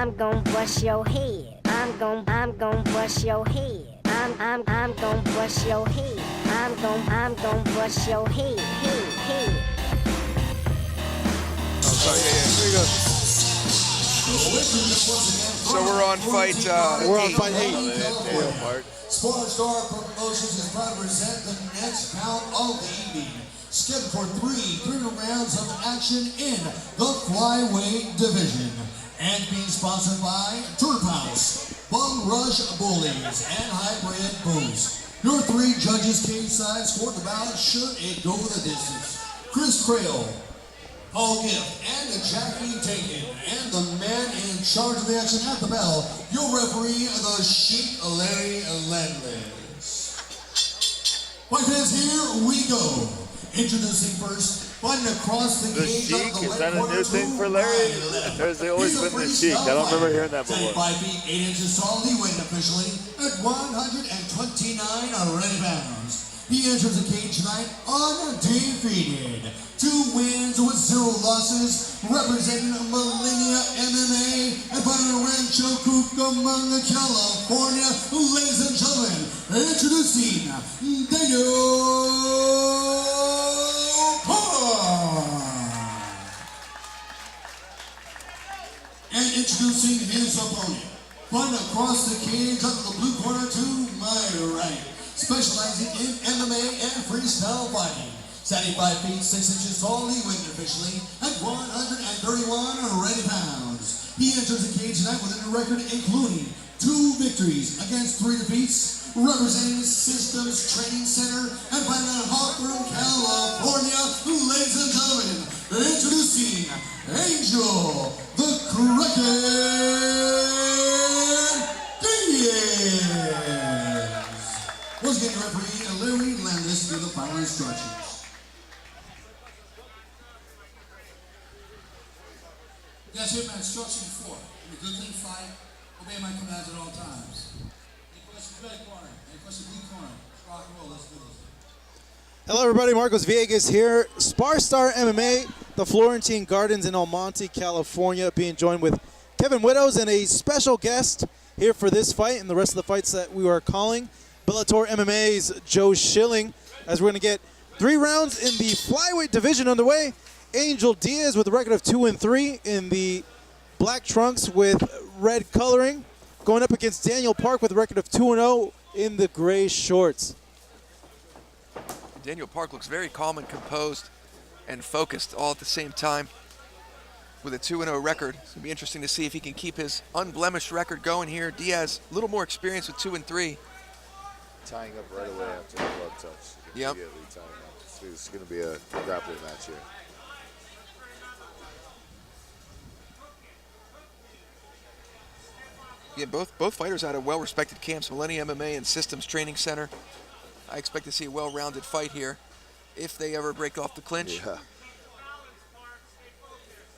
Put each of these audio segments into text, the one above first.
I'm gon' bust your head. I'm gon' bust your head. I'm gon' bust your head. I'm gon' bust your head. Oh, sorry, here you go. So we're on fight We're on fight 8. Star Promotions is proud to present the next bout of the evening. Scheduled for three rounds of action in the flyweight division. And being sponsored by Turf House, Bum Rush Bullies, and Hybrid Boost. Your three judges cage side scored the bout should it go the distance. Chris Crail, Paul Gift, and Jackie Taken, and the man in charge of the action at the bell, your referee, the Sheik Larry Landless. Fight fans, here we go. Introducing first, fighting across the cage. The Sheik, is that a new thing for Larry? There's always been the Sheik. I don't remember hearing that before. 5 feet 8 inches tall, he weighed officially at 129 already pounds. He enters the cage tonight undefeated. 2 wins with 0 losses, representing Millennia MMA and fighting Rancho Cucamonga, California. Ladies and gentlemen, introducing Daniel Park. And introducing his opponent, fighting across the cage under the blue corner to my right, specializing in MMA and freestyle fighting. 75 feet 6 inches tall, he weighed officially at 131 already pounds. He enters the cage tonight with a record including 2 victories against 3 defeats, representing Systems Training Center and fighting out of Hawthorne, California. Ladies and gentlemen, introducing Angel the Kraken Diaz. Once again, referee Larry Landis give the final instructions. Guys, here's my instruction 4. In a good clean fight, obey my commands at all times. Any questions, red corner? Any questions, blue corner? Rock and roll, let's do this. Hello, everybody. Marcos Villegas here. Spar MMA, the Florentine Gardens in El Monte, California, being joined with Kevin Widows and a special guest here for this fight and the rest of the fights that we are calling. Bellator MMA's Joe Schilling, as we're going to get 3 rounds in the flyweight division underway. Angel Diaz with a record of 2-3 in the black trunks with red coloring, going up against Daniel Park with a record of 2-0 in the gray shorts. Daniel Park looks very calm and composed and focused all at the same time with a 2-0 record. It's going to be interesting to see if he can keep his unblemished record going here. Diaz, a little more experience with 2-3. Tying up right away after the glove touch. Yep. Immediately tying up. So it's going to be a grappling match here. Yeah, both fighters out of well-respected camps, Millennium MMA and Systems Training Center. I expect to see a well-rounded fight here if they ever break off the clinch. Yeah.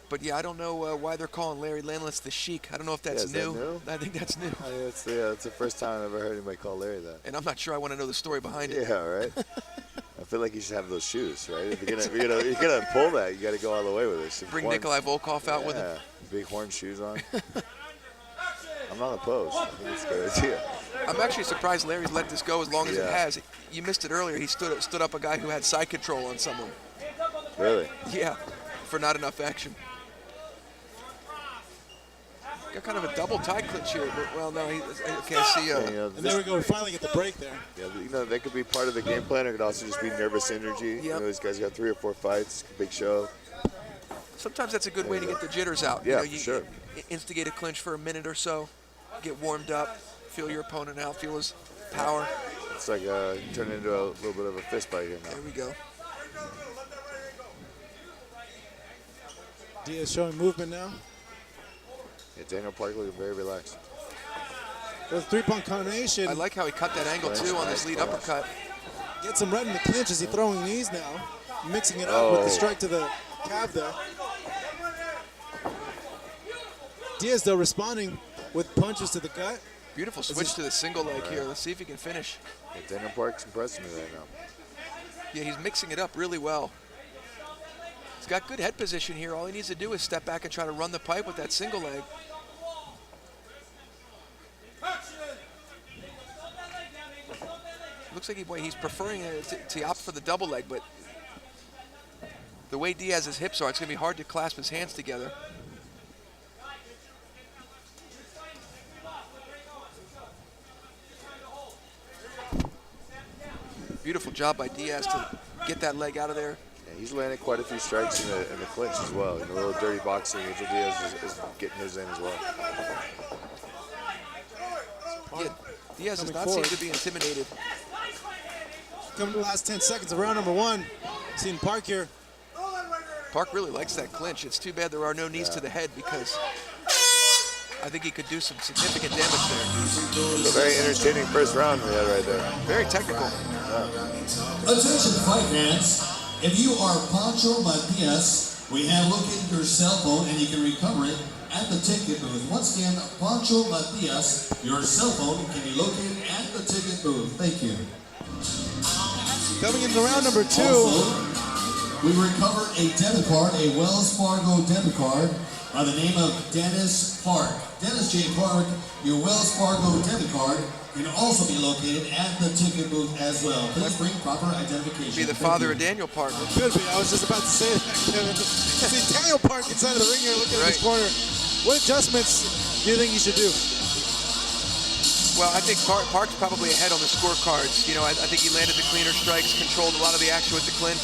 But yeah, I don't know why they're calling Larry Landless the Sheik. I don't know if that's new. That new. I think that's new. It's the first time I've ever heard anybody call Larry that. And I'm not sure I want to know the story behind it. Yeah, right. I feel like you should have those shoes, right? If you're gonna pull that, you got to go all the way with it. Bring Nikolai Volkov out with him. Yeah, big horn shoes on. I'm not opposed. I think it's a good idea. I'm actually surprised Larry's let this go as long as it has. You missed it earlier. He stood up a guy who had side control on someone. Really? Yeah, for not enough action. Got kind of a double tie clinch here, but well, no, okay, I see. And there we go. We finally get the break there. Yeah, that could be part of the game plan. It could also just be nervous energy. Yep. You know, these guys got 3 or 4 fights, big show. Sometimes that's a good way to get the jitters out. Yeah, you sure. Instigate a clinch for a minute or so, get warmed up, feel your opponent out, feel his power. It's like turning into a little bit of a fist fight here now. There we go. Diaz showing movement now. Yeah, Daniel Park looking very relaxed. With a 3-point combination. I like how he cut that angle too on this lead uppercut. Gets him right in the clinch as he's throwing knees now. Mixing it up with the strike to the calf there. Diaz, though, responding with punches to the gut. Beautiful switch to the single leg here. Let's see if he can finish. Yeah, Daniel Park's impressing me right now. Yeah, he's mixing it up really well. He's got good head position here. All he needs to do is step back and try to run the pipe with that single leg. Looks like he's preferring to opt for the double leg, but the way Diaz's hips are, it's going to be hard to clasp his hands together. Beautiful job by Diaz to get that leg out of there. Yeah, he's landed quite a few strikes in the clinch as well. You know, a little dirty boxing. Angel Diaz is getting his in as well. Yeah, Diaz does not seem to be intimidated. Coming to the last 10 seconds of round number 1. Seeing Park here. Park really likes that clinch. It's too bad there are no knees to the head because I think he could do some significant damage there. It was a very entertaining first round we had right there. Very technical. Attention fight fans, if you are Pancho Matias, we have located your cell phone and you can recover it at the ticket booth. Once again, Pancho Matias, your cell phone can be located at the ticket booth. Thank you. Coming into round number 2. Also, we recovered a debit card, a Wells Fargo debit card by the name of Dennis Park. Dennis J. Park, your Wells Fargo debit card can also be located at the ticket booth as well. Please bring proper identification. Be the father of Daniel Park. Could be. I was just about to say that, Kevin. See Daniel Park inside of the ring here looking at this corner. What adjustments do you think he should do? Well, I think Park's probably ahead on the scorecards. You know, I think he landed the cleaner strikes, controlled a lot of the action with the clinch.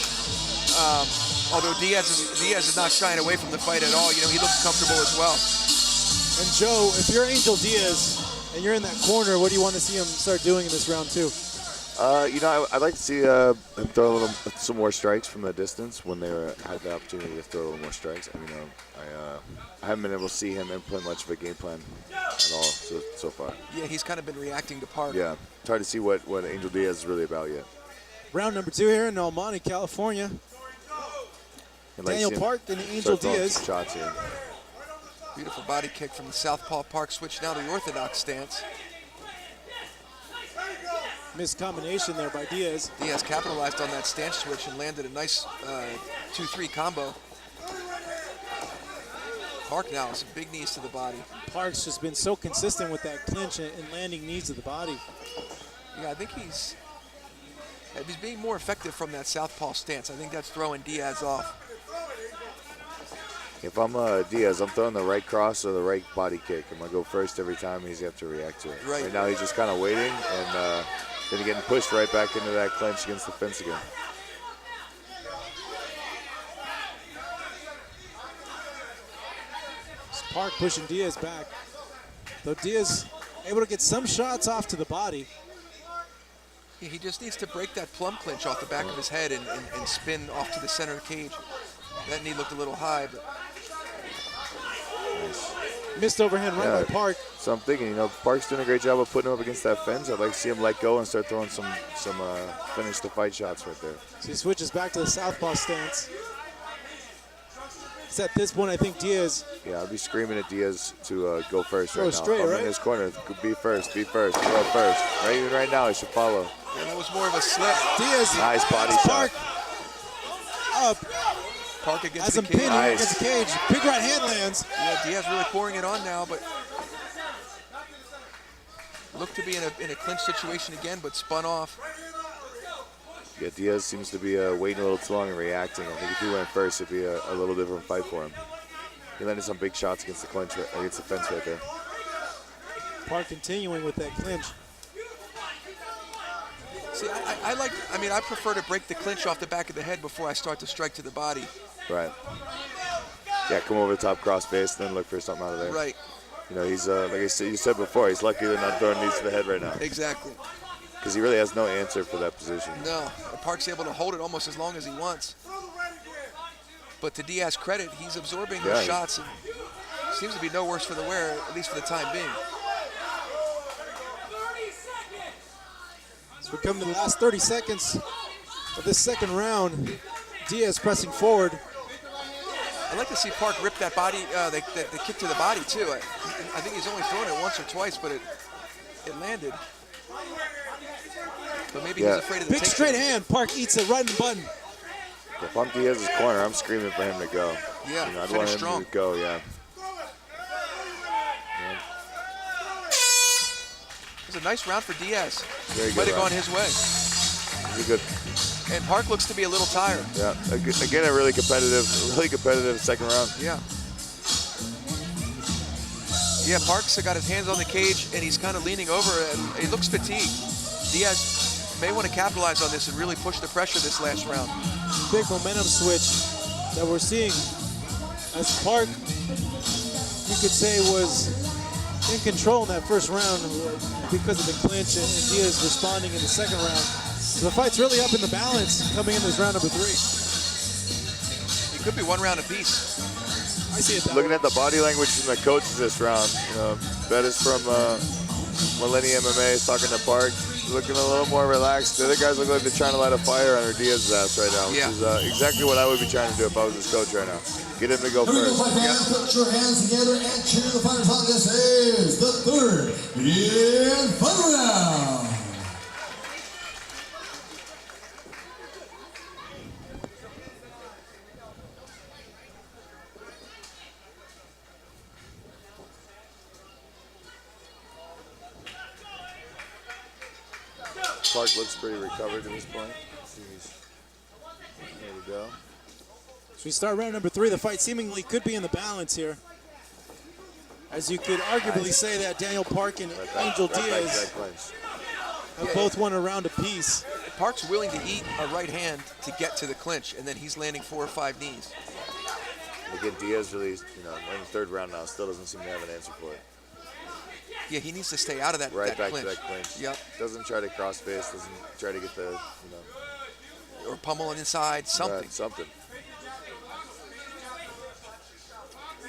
Although Diaz is not shying away from the fight at all. You know, he looks comfortable as well. And Joe, if you're Angel Diaz and you're in that corner, what do you want to see him start doing in this round 2? You know, I'd like to see him throw some more strikes from the distance when they had the opportunity to throw a little more strikes. I mean, I haven't been able to see him implement much of a game plan at all so far. Yeah, he's kind of been reacting to Park. Yeah, it's hard to see what Angel Diaz is really about yet. Round number 2 here in El Monte, California. Daniel Park and Angel Diaz. Shots here. Beautiful body kick from the southpaw. Park switch now to the orthodox stance. Missed combination there by Diaz. Diaz capitalized on that stance switch and landed a nice 2-3 combo. Park now with some big knees to the body. Park's just been so consistent with that clinch and landing knees to the body. Yeah, I think he's being more effective from that southpaw stance. I think that's throwing Diaz off. If I'm Diaz, I'm throwing the right cross or the right body kick. I'm going to go first every time. He's going to have to react to it. Right now, he's just kind of waiting, and then getting pushed right back into that clinch against the fence again. Park pushing Diaz back. Though Diaz able to get some shots off to the body. He just needs to break that plum clinch off the back of his head and spin off to the center of the cage. That knee looked a little high, but missed overhand right by Park. So I'm thinking, you know, Park's doing a great job of putting him up against that fence. I'd like to see him let go and start throwing some finish the fight shots right there. So he switches back to the southpaw stance. It's at this point, I think Diaz. Yeah, I'll be screaming at Diaz to go first right now. Straight, I'm right? in his corner. Be first, throw first. Even right now, he should follow. Yeah, that was more of a slip. Diaz. Nice body Park shot. Up. Park against As the I'm cage. pinning against the cage. Big right hand lands. Yeah, Diaz really pouring it on now, but looked to be in a clinch situation again, but spun off. Yeah, Diaz seems to be waiting a little too long and reacting. I think if he went first, it'd be a little different fight for him. He landed some big shots against the clinch, against the fence right there. Park continuing with that clinch. See, I prefer to break the clinch off the back of the head before I start to strike to the body. Right. Yeah, come over the top cross face, then look for something out of there. Right. You know, he's like you said before, he's lucky they're not throwing knees to the head right now. Exactly. Because he really has no answer for that position. No, Park's able to hold it almost as long as he wants. But to Diaz's credit, he's absorbing those shots and seems to be no worse for the wear, at least for the time being. As we come to the last 30 seconds of this second round, Diaz pressing forward. I'd like to see Park rip that body, the kick to the body too. I think he's only thrown it once or twice, but it landed. But maybe he's afraid of the big straight hand. Park eats it right in the button. If I'm Diaz's corner, I'm screaming for him to go. Yeah, you know, I'd want him strong. to go, yeah. It was a nice round for Diaz. Very good Might have round. gone his way. He's a good. And Park looks to be a little tired. Yeah. Again, a really competitive second round. Yeah. Yeah, Park's got his hands on the cage, and he's kind of leaning over, and he looks fatigued. Diaz may want to capitalize on this and really push the pressure this last round. Big momentum switch that we're seeing as Park, you could say, was in control in that first round because of the clinch, and Diaz responding in the second round. So the fight's really up in the balance coming in this round number 3. It could be one round apiece. I see it that Looking way. at the body language from the coaches this round, Bettis from Millennium MMA is talking to Park, looking a little more relaxed. The other guys look like they're trying to light a fire under Diaz's ass right now, which Yeah. is exactly what I would be trying to do if I was his coach right now. Get him to go Here we go, first. fight fans. Put your hands together and cheer the fighters on. This is the third and final round. Park looks pretty recovered at this point. There we go. As we start round number 3, the fight seemingly could be in the balance here. As you could arguably say that Daniel Park and Angel Diaz have both won a round apiece. Park's willing to eat a right hand to get to the clinch, and then he's landing 4 or 5 knees. Again, Diaz really, in the third round now, still doesn't seem to have an answer for it. Yeah, he needs to stay out of that, Right that back clinch. to that clinch. Yep. Doesn't try to cross face, doesn't try to get the, Or pummel inside, something. Right, something.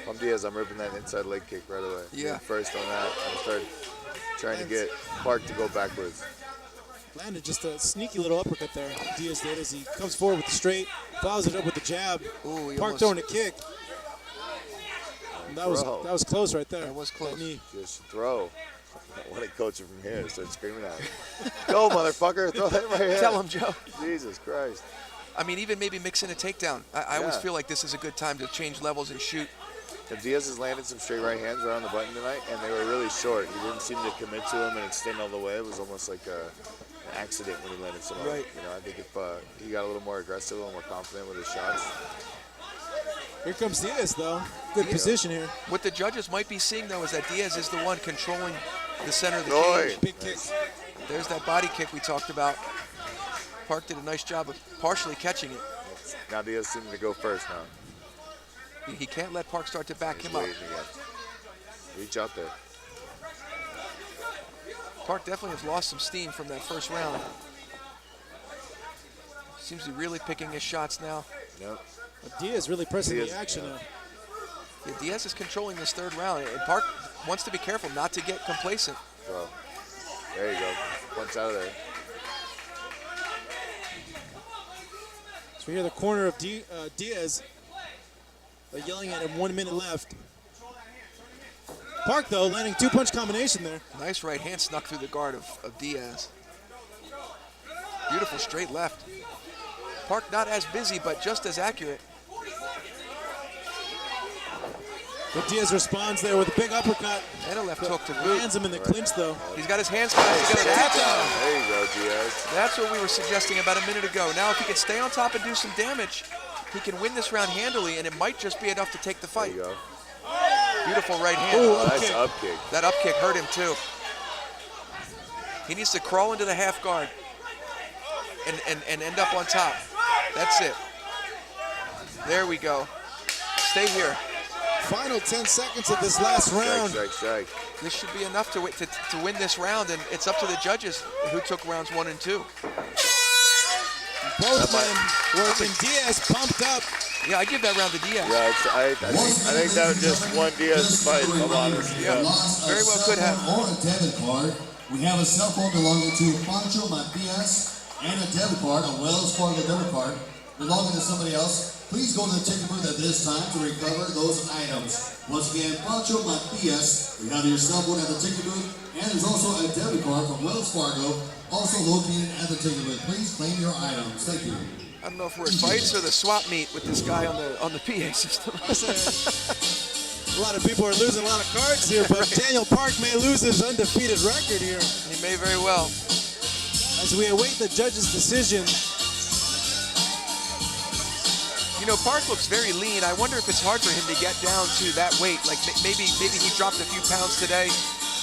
If I'm Diaz, I'm ripping that inside leg kick right away. Yeah. Being first on that, and start trying to get Park to go backwards. Landed just a sneaky little uppercut there. Diaz did as he comes forward with the straight, follows it up with the jab. Ooh, he Park almost- throwing a kick. And that was close right there. That was close. knee. Just throw. I want to coach him from here. Start screaming at him. Go, motherfucker. Throw that right here. Tell him, Joe. Jesus Christ. I mean, even maybe mix in a takedown. I always Yeah. feel like this is a good time to change levels and shoot. And Diaz has landed some straight right hands around the button tonight, and they were really short. He didn't seem to commit to them and extend all the way. It was almost like an accident when he landed some. Right. I think if he got a little more aggressive, a little more confident with his shots. Here comes Diaz, though. Good position here. What the judges might be seeing, though, is that Diaz is the one controlling the center of the Oi. cage. Big kick. There's that body kick we talked about. Park did a nice job of partially catching it. Now Diaz seems to go first now. He can't let Park start to back He's him up. waiting again. Reach out there. Park definitely has lost some steam from that first round. Seems to be really picking his shots now. Yep. But Diaz really pressing Diaz, the action yeah. now. Yeah, Diaz is controlling this third round, and Park wants to be careful not to get complacent. Throw. There you go. Punch out of there. So we hear the corner of Diaz yelling at him, 1 minute left. Park, though, landing 2-punch combination there. Nice right hand snuck through the guard of Diaz. Beautiful straight left. Park not as busy, but just as accurate. But Diaz responds there with a big uppercut. And a left hook to boot. Lands him in the clinch, though. He's got his hands clasped together. There you go, Diaz. That's what we were suggesting about a minute ago. Now, if he can stay on top and do some damage, he can win this round handily, and it might just be enough to take the There fight. you go. Beautiful right hand. Ooh, Oh, nice kick. up kick. That up kick hurt him too. He needs to crawl into the half guard and end up on top. That's it. There we go. Stay here. Final 10 seconds of this last round. Strike. This should be enough to win this round, and it's up to the judges who took rounds 1 and 2. Both men working. Diaz pumped up. Yeah, I give that round to Diaz. Yeah, I think that just won Diaz's fight, if I'm honest. Yeah. Very well could have. Or a debit card. We have a cell phone belonging to Pancho Matias and a debit card, a Wells Fargo debit card belonging to somebody else. Please go to the ticket booth at this time to recover those items. Once again, Pancho Matias, we have your cell phone at the ticket booth, and there's also a debit card from Wells Fargo, also located at the ticket booth. Please claim your items. Thank you. I don't know if we're at fights or the swap meet with this guy on the PA system. A lot of people are losing a lot of cards here, but Daniel Park may lose his undefeated record here. He may very well. as we await the judge's decision. You know, Park looks very lean. I wonder if it's hard for him to get down to that weight. Like maybe he dropped a few pounds today,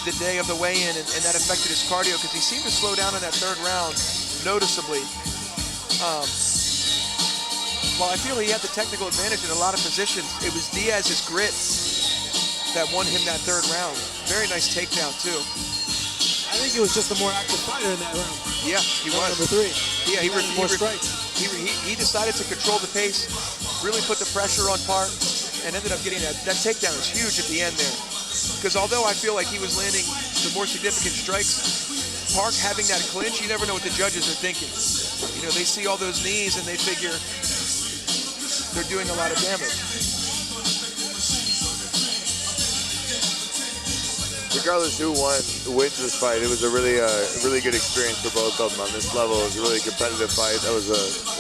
the day of the weigh-in, and that affected his cardio because he seemed to slow down in that third round noticeably. While I feel he had the technical advantage in a lot of positions, it was Diaz's grit that won him that third round. Very nice takedown too. I think he was just a more active fighter in that round. Yeah, he was. Number 3. Yeah, he more strikes. He decided to control the pace, really put the pressure on Park, and ended up getting that takedown was huge at the end there. Because although I feel like he was landing the more significant strikes, Park having that clinch, you never know what the judges are thinking. You know, they see all those knees and they figure they're doing a lot of damage. Regardless who wins this fight, it was a really good experience for both of them on this level. It was a really competitive fight. It was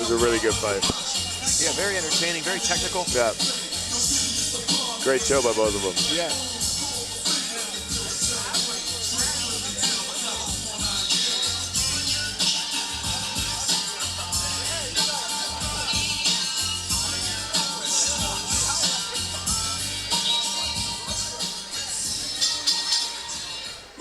a really good fight. Yeah, very entertaining, very technical. Yeah. Great show by both of them. Yeah.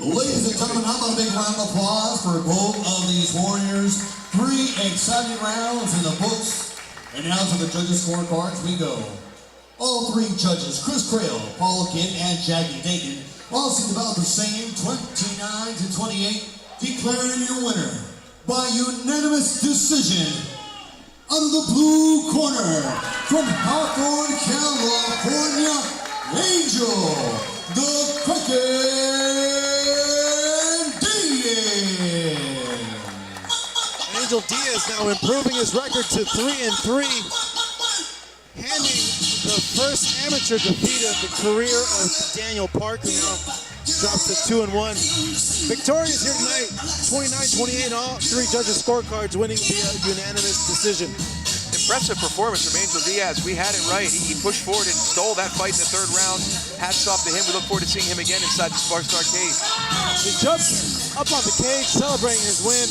Ladies and gentlemen, how about a big round of applause for both of these warriors? 3 exciting rounds in the books. And now to the judges' scorecards we go. All 3 judges, Chris Crail, Paul Kidd, and Jackie Dakin, all seemed about the same, 29-28, declaring your winner by unanimous decision. Out of the blue corner, from Hawthorne, California, Angel, the Cricket. Angel Diaz now improving his record to 3-3, handing the first amateur defeat of the career of Daniel Park, who now drops to 2-1. Victorious here tonight, 29-28, all 3 judges' scorecards winning via unanimous decision. Impressive performance from Angel Diaz. We had it right. He pushed forward and stole that fight in the third round. Hats off to him. We look forward to seeing him again inside the Spar Star cage. He jumps up on the cage, celebrating his win.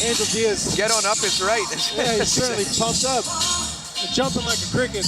Angel Diaz. Get on up is right. Yeah, he's certainly pumped up. Jumping like a cricket.